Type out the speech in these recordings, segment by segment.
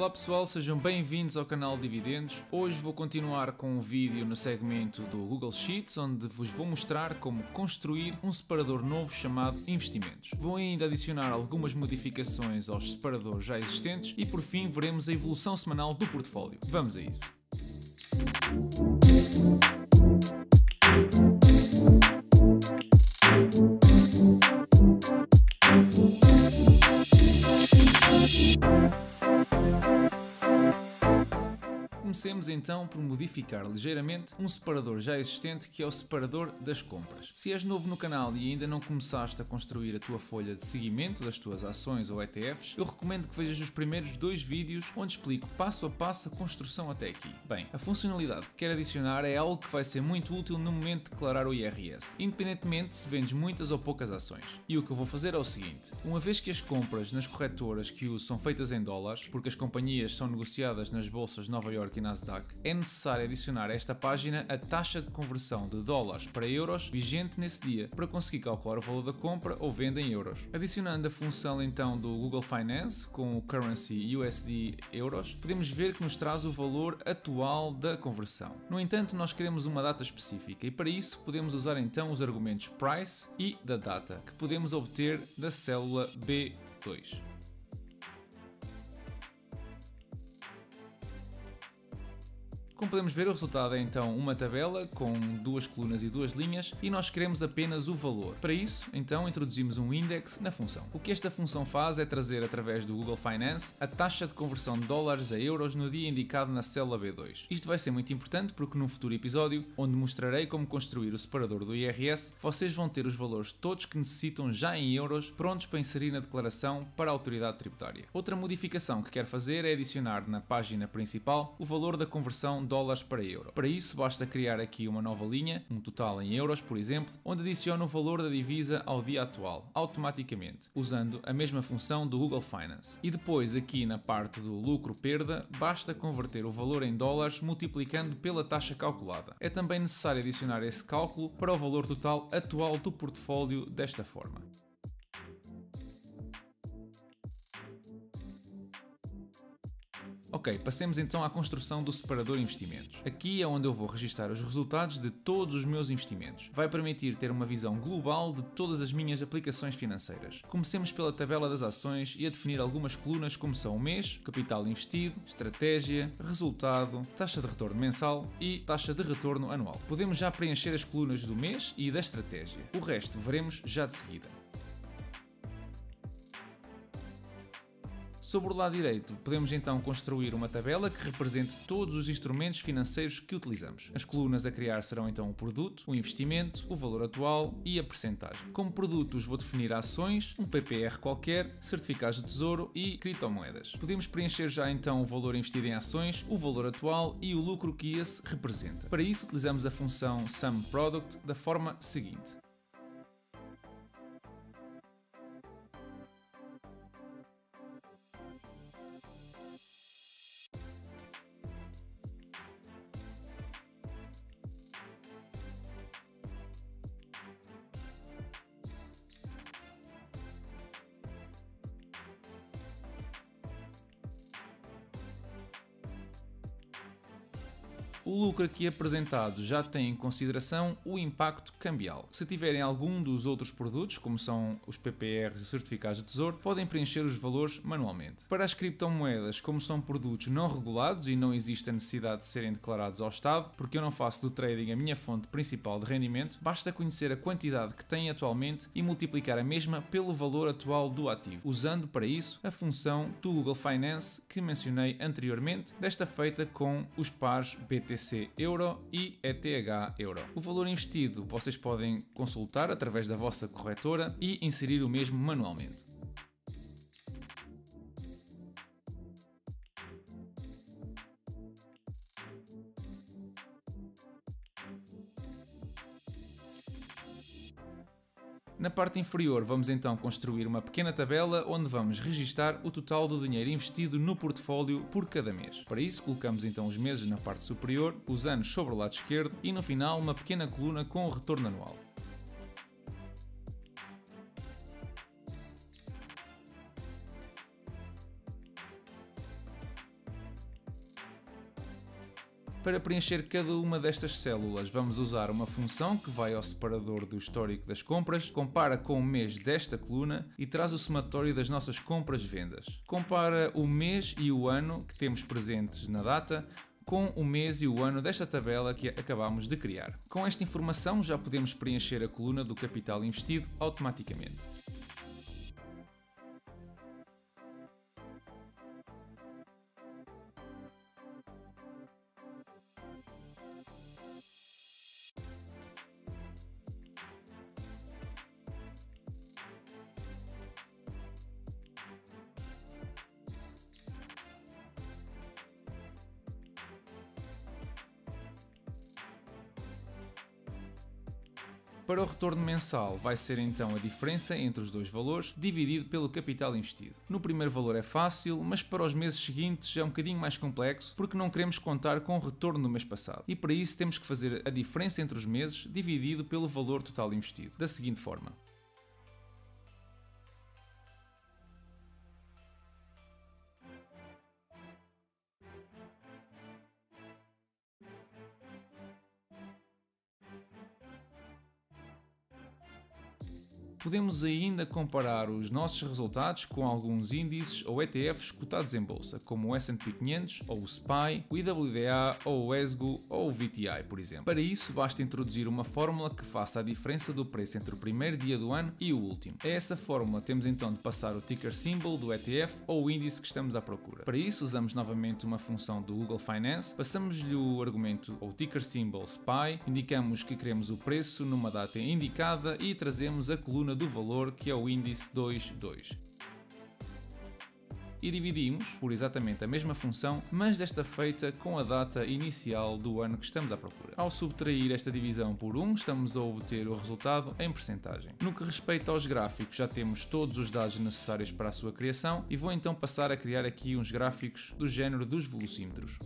Olá pessoal, sejam bem-vindos ao canal Dividendos. Hoje vou continuar com um vídeo no segmento do Google Sheets, onde vos vou mostrar como construir um separador novo chamado Investimentos. Vou ainda adicionar algumas modificações aos separadores já existentes e por fim veremos a evolução semanal do portfólio. Vamos a isso. Comecemos então por modificar ligeiramente um separador já existente, que é o separador das compras. Se és novo no canal e ainda não começaste a construir a tua folha de seguimento das tuas ações ou ETFs, eu recomendo que vejas os primeiros 2 vídeos onde explico passo a passo a construção até aqui. Bem, a funcionalidade que quero adicionar é algo que vai ser muito útil no momento de declarar o IRS, independentemente se vendes muitas ou poucas ações. E o que eu vou fazer é o seguinte: uma vez que as compras nas corretoras que uso são feitas em dólares, porque as companhias são negociadas nas bolsas de Nova Iorque e Nasdaq, é necessário adicionar a esta página a taxa de conversão de dólares para euros vigente nesse dia, para conseguir calcular o valor da compra ou venda em euros. Adicionando a função então do Google Finance com o Currency USD euros, podemos ver que nos traz o valor atual da conversão. No entanto, nós queremos uma data específica e para isso podemos usar então os argumentos price e da data, que podemos obter da célula B2. Como podemos ver, o resultado é então uma tabela com 2 colunas e 2 linhas e nós queremos apenas o valor. Para isso, então, introduzimos um index na função. O que esta função faz é trazer através do Google Finance a taxa de conversão de dólares a euros no dia indicado na célula B2. Isto vai ser muito importante porque num futuro episódio, onde mostrarei como construir o separador do IRS, vocês vão ter os valores todos que necessitam já em euros, prontos para inserir na declaração para a autoridade tributária. Outra modificação que quero fazer é adicionar na página principal o valor da conversão dólares para euro. Para isso basta criar aqui uma nova linha, um total em euros por exemplo, onde adiciono o valor da divisa ao dia atual, automaticamente, usando a mesma função do Google Finance. E depois aqui na parte do lucro-perda, basta converter o valor em dólares multiplicando pela taxa calculada. É também necessário adicionar esse cálculo para o valor total atual do portfólio desta forma. Ok, passemos então à construção do separador investimentos. Aqui é onde eu vou registar os resultados de todos os meus investimentos. Vai permitir ter uma visão global de todas as minhas aplicações financeiras. Comecemos pela tabela das ações e a definir algumas colunas como são o mês, capital investido, estratégia, resultado, taxa de retorno mensal e taxa de retorno anual. Podemos já preencher as colunas do mês e da estratégia. O resto veremos já de seguida. Sobre o lado direito, podemos então construir uma tabela que represente todos os instrumentos financeiros que utilizamos. As colunas a criar serão então o produto, o investimento, o valor atual e a percentagem. Como produtos vou definir ações, um PPR qualquer, certificados de tesouro e criptomoedas. Podemos preencher já então o valor investido em ações, o valor atual e o lucro que esse representa. Para isso utilizamos a função SumProduct da forma seguinte. O lucro aqui apresentado já tem em consideração o impacto cambial. Se tiverem algum dos outros produtos, como são os PPRs e os certificados de tesouro, podem preencher os valores manualmente. Para as criptomoedas, como são produtos não regulados e não existe a necessidade de serem declarados ao Estado, porque eu não faço do trading a minha fonte principal de rendimento, basta conhecer a quantidade que têm atualmente e multiplicar a mesma pelo valor atual do ativo, usando para isso a função do Google Finance que mencionei anteriormente, desta feita com os pares BTC Euro e ETH Euro. O valor investido vocês podem consultar através da vossa corretora e inserir o mesmo manualmente. Na parte inferior vamos então construir uma pequena tabela onde vamos registar o total do dinheiro investido no portfólio por cada mês. Para isso colocamos então os meses na parte superior, os anos sobre o lado esquerdo e no final uma pequena coluna com o retorno anual. Para preencher cada uma destas células, vamos usar uma função que vai ao separador do histórico das compras, compara com o mês desta coluna e traz o somatório das nossas compras-vendas. Compara o mês e o ano que temos presentes na data com o mês e o ano desta tabela que acabamos de criar. Com esta informação já podemos preencher a coluna do capital investido automaticamente. Para o retorno mensal vai ser então a diferença entre os dois valores dividido pelo capital investido. No primeiro valor é fácil, mas para os meses seguintes é um bocadinho mais complexo porque não queremos contar com o retorno do mês passado. E para isso temos que fazer a diferença entre os meses dividido pelo valor total investido, da seguinte forma. Podemos ainda comparar os nossos resultados com alguns índices ou ETFs cotados em bolsa, como o S&P 500, ou o SPY, o IWDA, ou o ESGO, ou o VTI, por exemplo. Para isso, basta introduzir uma fórmula que faça a diferença do preço entre o primeiro dia do ano e o último. A essa fórmula temos então de passar o ticker symbol do ETF ou o índice que estamos à procura. Para isso, usamos novamente uma função do Google Finance, passamos-lhe o argumento ou ticker symbol SPY, indicamos que queremos o preço numa data indicada e trazemos a coluna do valor, que é o índice 22. E dividimos por exatamente a mesma função, mas desta feita com a data inicial do ano que estamos à procura. Ao subtrair esta divisão por 1, estamos a obter o resultado em percentagem. No que respeita aos gráficos, já temos todos os dados necessários para a sua criação e vou então passar a criar aqui uns gráficos do género dos velocímetros.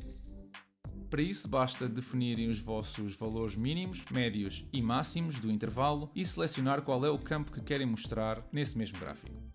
Para isso basta definirem os vossos valores mínimos, médios e máximos do intervalo e selecionar qual é o campo que querem mostrar nesse mesmo gráfico.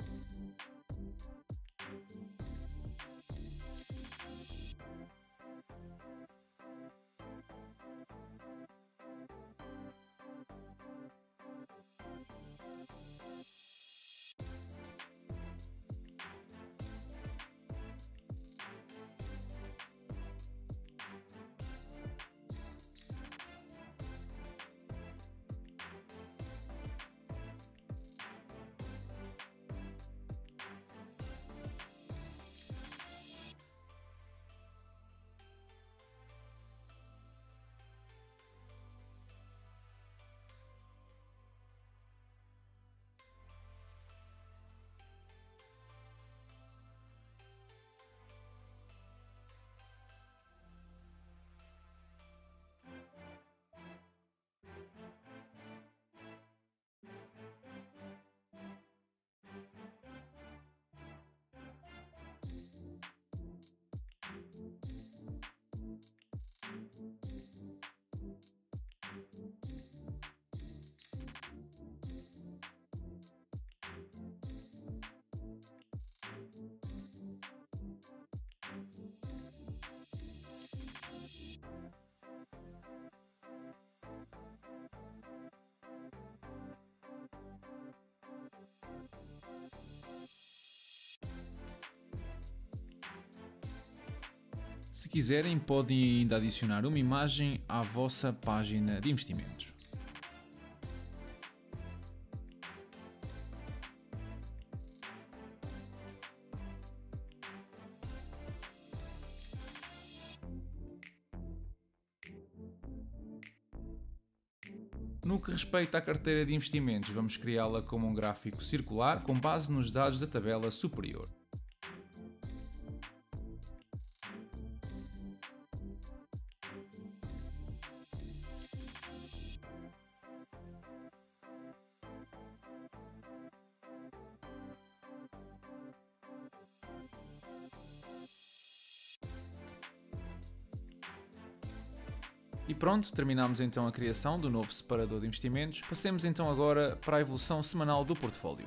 Se quiserem, podem ainda adicionar uma imagem à vossa página de investimentos. No que respeita à carteira de investimentos, vamos criá-la como um gráfico circular com base nos dados da tabela superior. E pronto, terminamos então a criação do novo separador de investimentos. Passemos então agora para a evolução semanal do portfólio.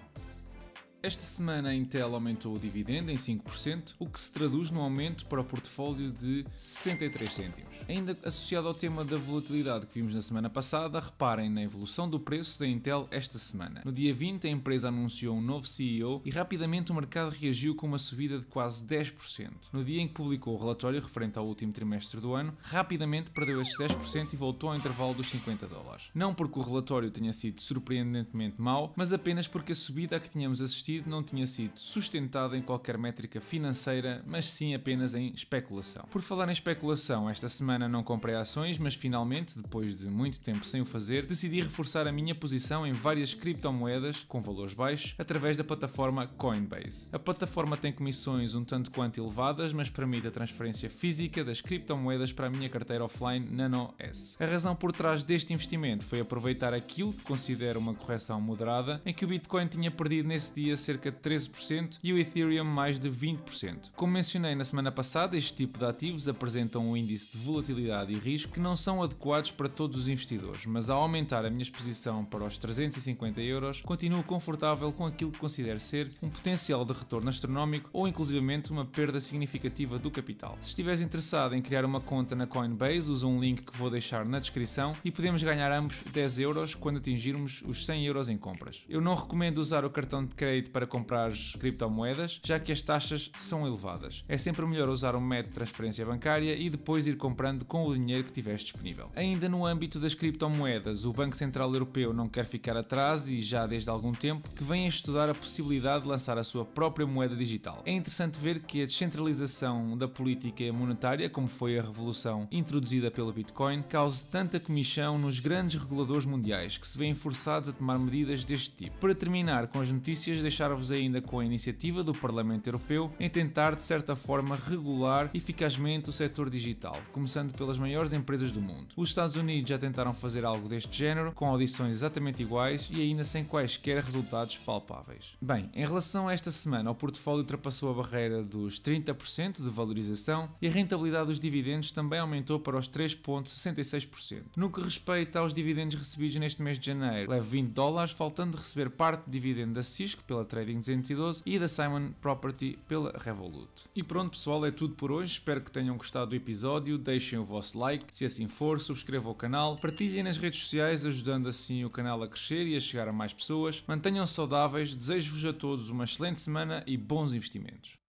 Esta semana a Intel aumentou o dividendo em 5%, o que se traduz num aumento para o portfólio de 63 cêntimos. Ainda associado ao tema da volatilidade que vimos na semana passada, reparem na evolução do preço da Intel esta semana. No dia 20, a empresa anunciou um novo CEO e rapidamente o mercado reagiu com uma subida de quase 10%. No dia em que publicou o relatório referente ao último trimestre do ano, rapidamente perdeu esses 10% e voltou ao intervalo dos $50. Não porque o relatório tenha sido surpreendentemente mau, mas apenas porque a subida a que tínhamos assistido não tinha sido sustentada em qualquer métrica financeira, mas sim apenas em especulação. Por falar em especulação, esta semana não comprei ações, mas finalmente, depois de muito tempo sem o fazer, decidi reforçar a minha posição em várias criptomoedas com valores baixos através da plataforma Coinbase. A plataforma tem comissões um tanto quanto elevadas, mas permite a transferência física das criptomoedas para a minha carteira offline Nano S. A razão por trás deste investimento foi aproveitar aquilo que considero uma correção moderada, em que o Bitcoin tinha perdido nesse dia cerca de 13% e o Ethereum mais de 20%. Como mencionei na semana passada, este tipo de ativos apresentam um índice de volatilidade e risco que não são adequados para todos os investidores, mas ao aumentar a minha exposição para os 350 euros, continuo confortável com aquilo que considero ser um potencial de retorno astronómico ou inclusivamente uma perda significativa do capital. Se estiveres interessado em criar uma conta na Coinbase, usa um link que vou deixar na descrição e podemos ganhar ambos 10 euros quando atingirmos os 100 euros em compras. Eu não recomendo usar o cartão de crédito para comprar criptomoedas, já que as taxas são elevadas. É sempre melhor usar um método de transferência bancária e depois ir comprando com o dinheiro que tiveres disponível. Ainda no âmbito das criptomoedas, o Banco Central Europeu não quer ficar atrás e já desde algum tempo que vem a estudar a possibilidade de lançar a sua própria moeda digital. É interessante ver que a descentralização da política monetária, como foi a revolução introduzida pelo Bitcoin, cause tanta comichão nos grandes reguladores mundiais que se veem forçados a tomar medidas deste tipo. Para terminar com as notícias, deixar-vos ainda com a iniciativa do Parlamento Europeu em tentar de certa forma regular eficazmente o setor digital, começando pelas maiores empresas do mundo. Os Estados Unidos já tentaram fazer algo deste género, com audições exatamente iguais e ainda sem quaisquer resultados palpáveis. Bem, em relação a esta semana, o portfólio ultrapassou a barreira dos 30% de valorização e a rentabilidade dos dividendos também aumentou para os 3,66%. No que respeita aos dividendos recebidos neste mês de janeiro, levo $20, faltando de receber parte do dividendo da Cisco pela Trading 212 e da Simon Property pela Revolut. E pronto pessoal, é tudo por hoje, espero que tenham gostado do episódio, deixem o vosso like, se assim for, subscrevam o canal, partilhem nas redes sociais, ajudando assim o canal a crescer e a chegar a mais pessoas, mantenham-se saudáveis, desejo-vos a todos uma excelente semana e bons investimentos.